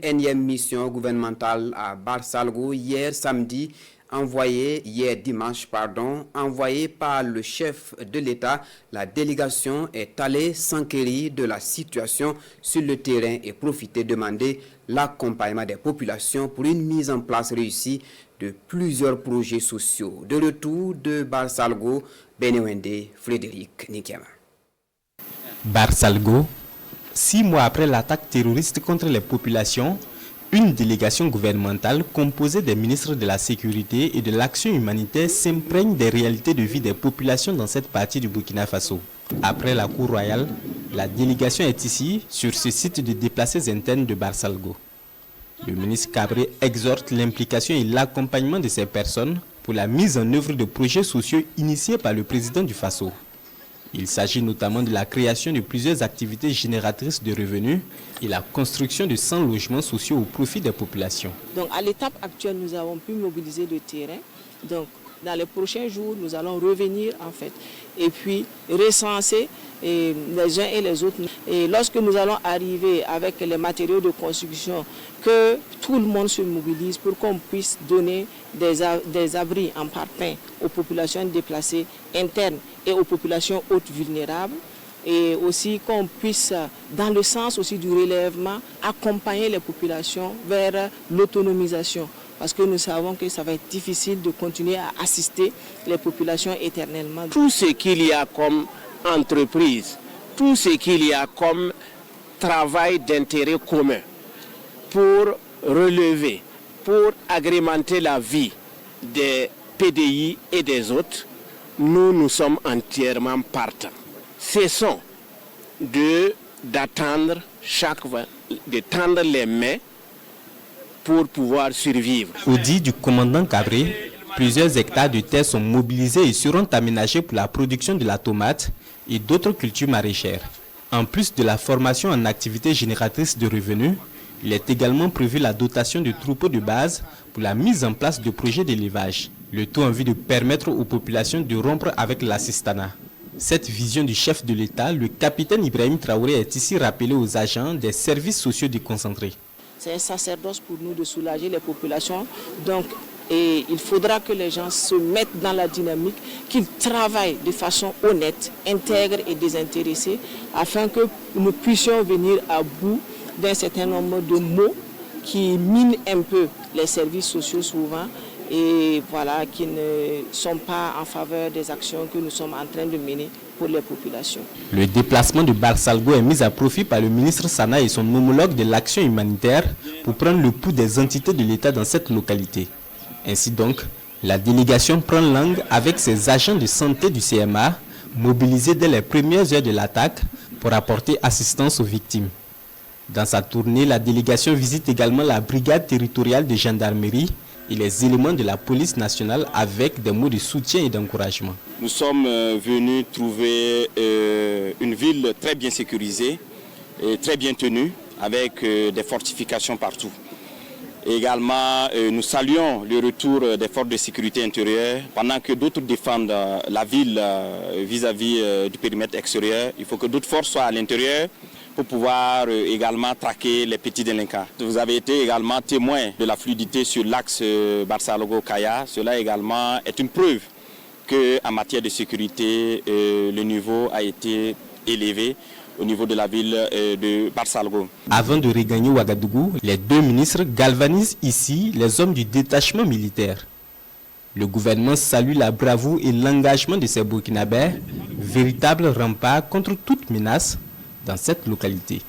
Énième mission gouvernementale à Barsalgo hier dimanche, envoyée par le chef de l'État. La délégation est allée s'enquérir de la situation sur le terrain et demander l'accompagnement des populations pour une mise en place réussie de plusieurs projets sociaux. De retour de Barsalgo, Benewende, Frédéric Nikiama. Barsalgo, 6 mois après l'attaque terroriste contre les populations, une délégation gouvernementale composée des ministres de la Sécurité et de l'Action humanitaire s'imprègne des réalités de vie des populations dans cette partie du Burkina Faso. Après la cour royale, la délégation est ici, sur ce site de déplacés internes de Barsalgo. Le ministre Cabré exhorte l'implication et l'accompagnement de ces personnes pour la mise en œuvre de projets sociaux initiés par le président du Faso. Il s'agit notamment de la création de plusieurs activités génératrices de revenus et la construction de 100 logements sociaux au profit des populations. Donc à l'étape actuelle, nous avons pu mobiliser le terrain. Donc dans les prochains jours, nous allons revenir et puis recenser les uns et les autres. Et lorsque nous allons arriver avec les matériaux de construction, que tout le monde se mobilise pour qu'on puisse donner des abris en parpaing aux populations déplacées internes et aux populations hautes vulnérables. Et aussi qu'on puisse, dans le sens aussi du relèvement, accompagner les populations vers l'autonomisation. Parce que nous savons que ça va être difficile de continuer à assister les populations éternellement. Tout ce qu'il y a comme entreprise, tout ce qu'il y a comme travail d'intérêt commun pour relever, pour agrémenter la vie des PDI et des autres, nous sommes entièrement partants. Cessons d'attendre chaque fois, de tendre les mains pour pouvoir survivre. Au dit du commandant Cabré, plusieurs hectares de terre sont mobilisés et seront aménagés pour la production de la tomate et d'autres cultures maraîchères. En plus de la formation en activités génératrices de revenus, il est également prévu la dotation de troupeaux de base pour la mise en place de projets d'élevage. Le tout en vue de permettre aux populations de rompre avec l'assistanat. Cette vision du chef de l'État, le capitaine Ibrahim Traoré, est ici rappelé aux agents des services sociaux déconcentrés. C'est un sacerdoce pour nous de soulager les populations. Donc, il faudra que les gens se mettent dans la dynamique, qu'ils travaillent de façon honnête, intègre et désintéressée, afin que nous puissions venir à bout d'un certain nombre de maux qui minent un peu les services sociaux souvent et voilà, qui ne sont pas en faveur des actions que nous sommes en train de mener pour les populations. Le déplacement de Barsalgo est mis à profit par le ministre Sana et son homologue de l'action humanitaire pour prendre le pouls des entités de l'État dans cette localité. Ainsi donc, la délégation prend langue avec ses agents de santé du CMA, mobilisés dès les premières heures de l'attaque pour apporter assistance aux victimes. Dans sa tournée, la délégation visite également la brigade territoriale de gendarmerie et les éléments de la police nationale avec des mots de soutien et d'encouragement. Nous sommes venus trouver une ville très bien sécurisée et très bien tenue avec des fortifications partout. Et également, nous saluons le retour des forces de sécurité intérieure. Pendant que d'autres défendent la ville vis-à-vis du périmètre extérieur, il faut que d'autres forces soient à l'intérieur pour pouvoir également traquer les petits délinquants. Vous avez été également témoin de la fluidité sur l'axe Barsalgo-Kaya. Cela également est une preuve qu'en matière de sécurité, le niveau a été élevé au niveau de la ville de Barsalgo. Avant de regagner Ouagadougou, les deux ministres galvanisent ici les hommes du détachement militaire. Le gouvernement salue la bravoure et l'engagement de ces Burkinabés, véritable rempart contre toute menace dans cette localité.